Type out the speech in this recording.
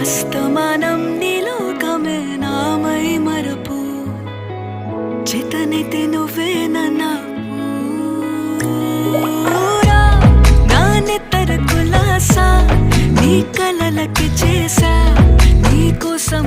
అస్తమానం నీలోకమే నామై మరపు చేతనైతే నువ్వే నా నెత్తర కులాసా నీ కలలకి చేసా నీ కోసం